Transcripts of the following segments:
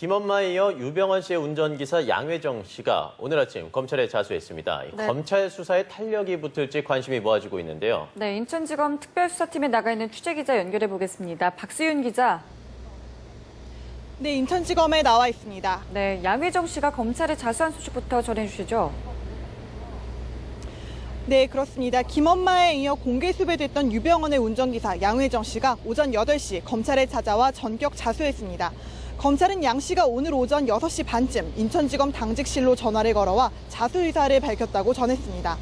김엄마에 이어 유병헌 씨의 운전기사 양회정 씨가 오늘 아침 검찰에 자수했습니다. 네. 검찰 수사에 탄력이 붙을지 관심이 모아지고 있는데요. 네, 인천지검 특별수사팀에 나가 있는 취재기자 연결해 보겠습니다. 박수윤 기자. 네, 인천지검에 나와 있습니다. 네, 양회정 씨가 검찰에 자수한 소식부터 전해주시죠. 네, 그렇습니다. 김엄마에 이어 공개 수배됐던 유병헌의 운전기사 양회정 씨가 오전 8시 검찰에 찾아와 전격 자수했습니다. 검찰은 양 씨가 오늘 오전 6시 반쯤 인천지검 당직실로 전화를 걸어와 자수 의사를 밝혔다고 전했습니다.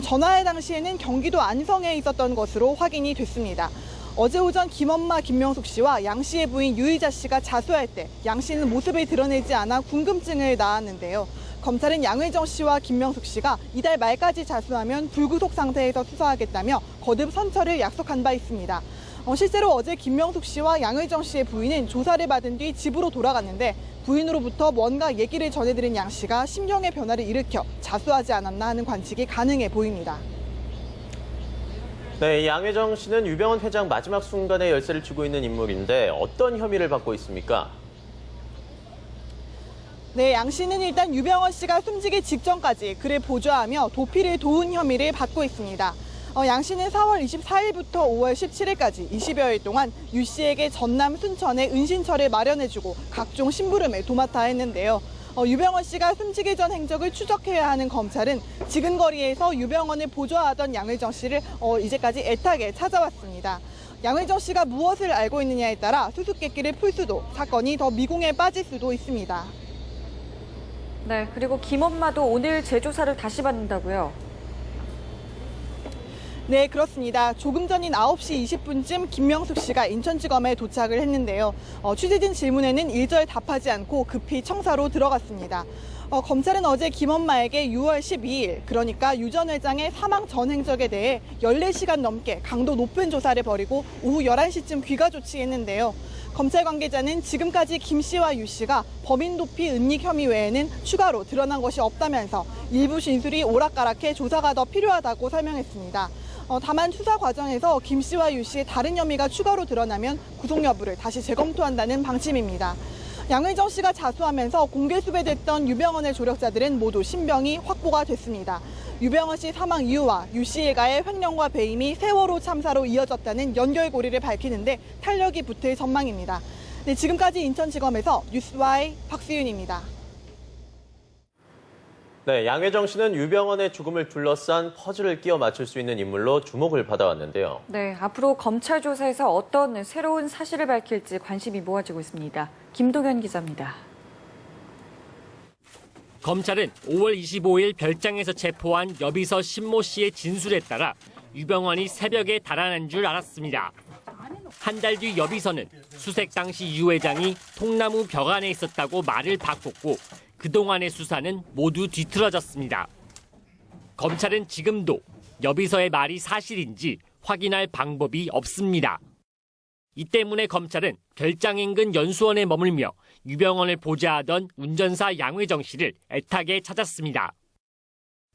전화의 당시에는 경기도 안성에 있었던 것으로 확인이 됐습니다. 어제 오전 김엄마 김명숙 씨와 양 씨의 부인 유의자 씨가 자수할 때 양 씨는 모습을 드러내지 않아 궁금증을 낳았는데요. 검찰은 양회정 씨와 김명숙 씨가 이달 말까지 자수하면 불구속 상태에서 수사하겠다며 거듭 선처를 약속한 바 있습니다. 실제로 어제 김명숙 씨와 양회정 씨의 부인은 조사를 받은 뒤 집으로 돌아갔는데 부인으로부터 뭔가 얘기를 전해들은 양 씨가 심경의 변화를 일으켜 자수하지 않았나 하는 관측이 가능해 보입니다. 네, 양회정 씨는 유병헌 회장 마지막 순간에 열쇠를 쥐고 있는 인물인데 어떤 혐의를 받고 있습니까? 네, 양 씨는 일단 유병헌 씨가 숨지기 직전까지 그를 보좌하며 도피를 도운 혐의를 받고 있습니다. 양 씨는 4월 24일부터 5월 17일까지 20여일 동안 유 씨에게 전남 순천에 은신처를 마련해주고 각종 심부름을 도맡아 했는데요. 유병헌 씨가 숨지기 전 행적을 추적해야 하는 검찰은 지근거리에서 유병헌을 보좌하던 양회정 씨를 이제까지 애타게 찾아왔습니다. 양회정 씨가 무엇을 알고 있느냐에 따라 수수께끼를 풀 수도 사건이 더 미궁에 빠질 수도 있습니다. 네, 그리고 김엄마도 오늘 재조사를 다시 받는다고요. 네, 그렇습니다. 조금 전인 9시 20분쯤 김명숙 씨가 인천지검에 도착을 했는데요. 취재진 질문에는 일절 답하지 않고 급히 청사로 들어갔습니다. 검찰은 어제 김엄마에게 6월 12일, 그러니까 유 전 회장의 사망 전 행적에 대해 14시간 넘게 강도 높은 조사를 벌이고 오후 11시쯤 귀가 조치했는데요. 검찰 관계자는 지금까지 김 씨와 유 씨가 범인 도피 은닉 혐의 외에는 추가로 드러난 것이 없다면서 일부 진술이 오락가락해 조사가 더 필요하다고 설명했습니다. 다만 수사 과정에서 김 씨와 유 씨의 다른 혐의가 추가로 드러나면 구속 여부를 다시 재검토한다는 방침입니다. 양회정 씨가 자수하면서 공개 수배됐던 유병헌의 조력자들은 모두 신병이 확보가 됐습니다. 유병헌 씨 사망 이유와 유 씨에가의 횡령과 배임이 세월호 참사로 이어졌다는 연결고리를 밝히는데 탄력이 붙을 전망입니다. 네, 지금까지 인천지검에서 뉴스와이 박수윤입니다. 네, 양회정 씨는 유병헌의 죽음을 둘러싼 퍼즐을 끼워 맞출 수 있는 인물로 주목을 받아왔는데요. 네, 앞으로 검찰 조사에서 어떤 새로운 사실을 밝힐지 관심이 모아지고 있습니다. 김동현 기자입니다. 검찰은 5월 25일 별장에서 체포한 여비서 신모 씨의 진술에 따라 유병헌이 새벽에 달아난 줄 알았습니다. 한 달 뒤 여비서는 수색 당시 유 회장이 통나무 벽 안에 있었다고 말을 바꿨고 그동안의 수사는 모두 뒤틀어졌습니다. 검찰은 지금도 여비서의 말이 사실인지 확인할 방법이 없습니다. 이 때문에 검찰은 별장 인근 연수원에 머물며 유병헌을 보좌하던 운전사 양회정 씨를 애타게 찾았습니다.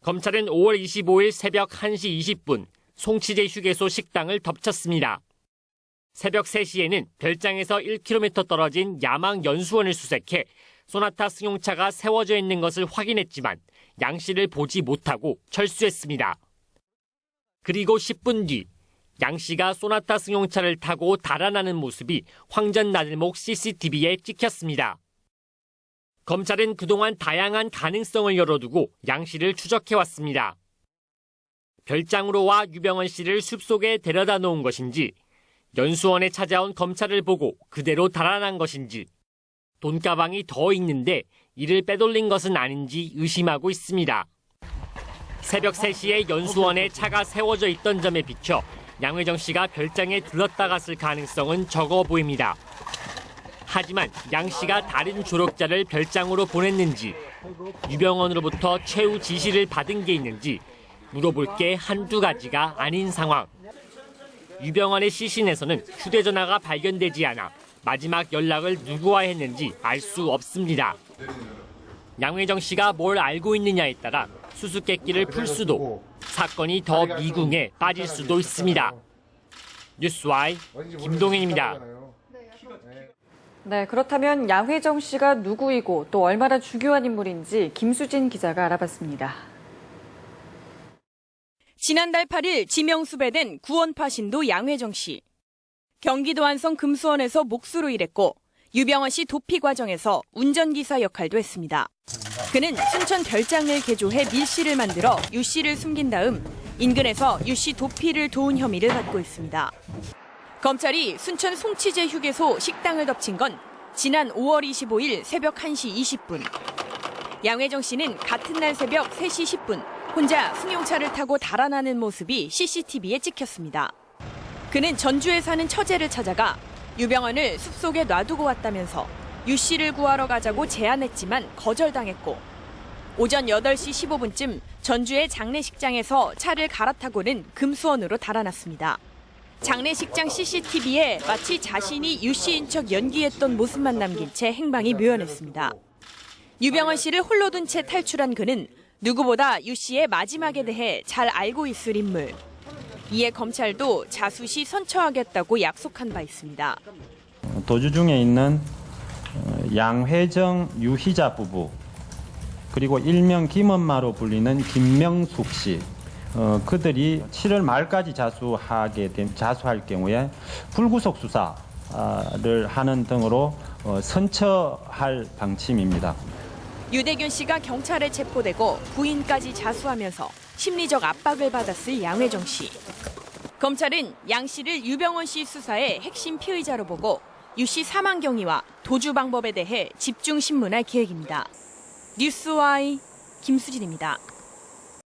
검찰은 5월 25일 새벽 1시 20분 송치제 휴게소 식당을 덮쳤습니다. 새벽 3시에는 별장에서 1km 떨어진 야망 연수원을 수색해 소나타 승용차가 세워져 있는 것을 확인했지만 양 씨를 보지 못하고 철수했습니다. 그리고 10분 뒤 양 씨가 소나타 승용차를 타고 달아나는 모습이 황전나들목 CCTV에 찍혔습니다. 검찰은 그동안 다양한 가능성을 열어두고 양 씨를 추적해왔습니다. 별장으로 와 유병헌 씨를 숲속에 데려다 놓은 것인지, 연수원에 찾아온 검찰을 보고 그대로 달아난 것인지, 돈가방이 더 있는데 이를 빼돌린 것은 아닌지 의심하고 있습니다. 새벽 3시에 연수원에 차가 세워져 있던 점에 비춰 양회정 씨가 별장에 들렀다 갔을 가능성은 적어 보입니다. 하지만 양 씨가 다른 조력자를 별장으로 보냈는지, 유병헌으로부터 최후 지시를 받은 게 있는지 물어볼 게 한두 가지가 아닌 상황. 유병헌의 시신에서는 휴대전화가 발견되지 않아 마지막 연락을 누구와 했는지 알 수 없습니다. 양회정 씨가 뭘 알고 있느냐에 따라 수수께끼를 풀 수도, 사건이 더 미궁에 빠질 수도 있습니다. 뉴스와이 김동현입니다. 네, 그렇다면 양회정 씨가 누구이고 또 얼마나 중요한 인물인지 김수진 기자가 알아봤습니다. 지난달 8일 지명수배된 구원파 신도 양회정 씨. 경기도 안성 금수원에서 목수로 일했고 유병헌 씨 도피 과정에서 운전기사 역할도 했습니다. 그는 순천 별장을 개조해 밀실을 만들어 유 씨를 숨긴 다음 인근에서 유 씨 도피를 도운 혐의를 받고 있습니다. 검찰이 순천 송치제 휴게소 식당을 덮친 건 지난 5월 25일 새벽 1시 20분. 양회정 씨는 같은 날 새벽 3시 10분 혼자 승용차를 타고 달아나는 모습이 CCTV에 찍혔습니다. 그는 전주에 사는 처제를 찾아가 유병헌을 숲속에 놔두고 왔다면서 유 씨를 구하러 가자고 제안했지만 거절당했고 오전 8시 15분쯤 전주의 장례식장에서 차를 갈아타고는 금수원으로 달아났습니다. 장례식장 CCTV에 마치 자신이 유 씨인 척 연기했던 모습만 남긴 채 행방이 묘연했습니다. 유병헌 씨를 홀로 둔 채 탈출한 그는 누구보다 유 씨의 마지막에 대해 잘 알고 있을 인물. 이에 검찰도 자수시 선처하겠다고 약속한 바 있습니다. 도주 중에 있는 양회정, 유희자 부부 그리고 일명 김엄마로 불리는 김명숙 씨 그들이 7월 말까지 자수할 경우에 불구속 수사를 하는 등으로 선처할 방침입니다. 유대균 씨가 경찰에 체포되고 부인까지 자수하면서 심리적 압박을 받았을 양회정 씨. 검찰은 양 씨를 유병헌 씨 수사의 핵심 피의자로 보고 유 씨 사망 경위와 도주 방법에 대해 집중 신문할 계획입니다. 뉴스와이 김수진입니다.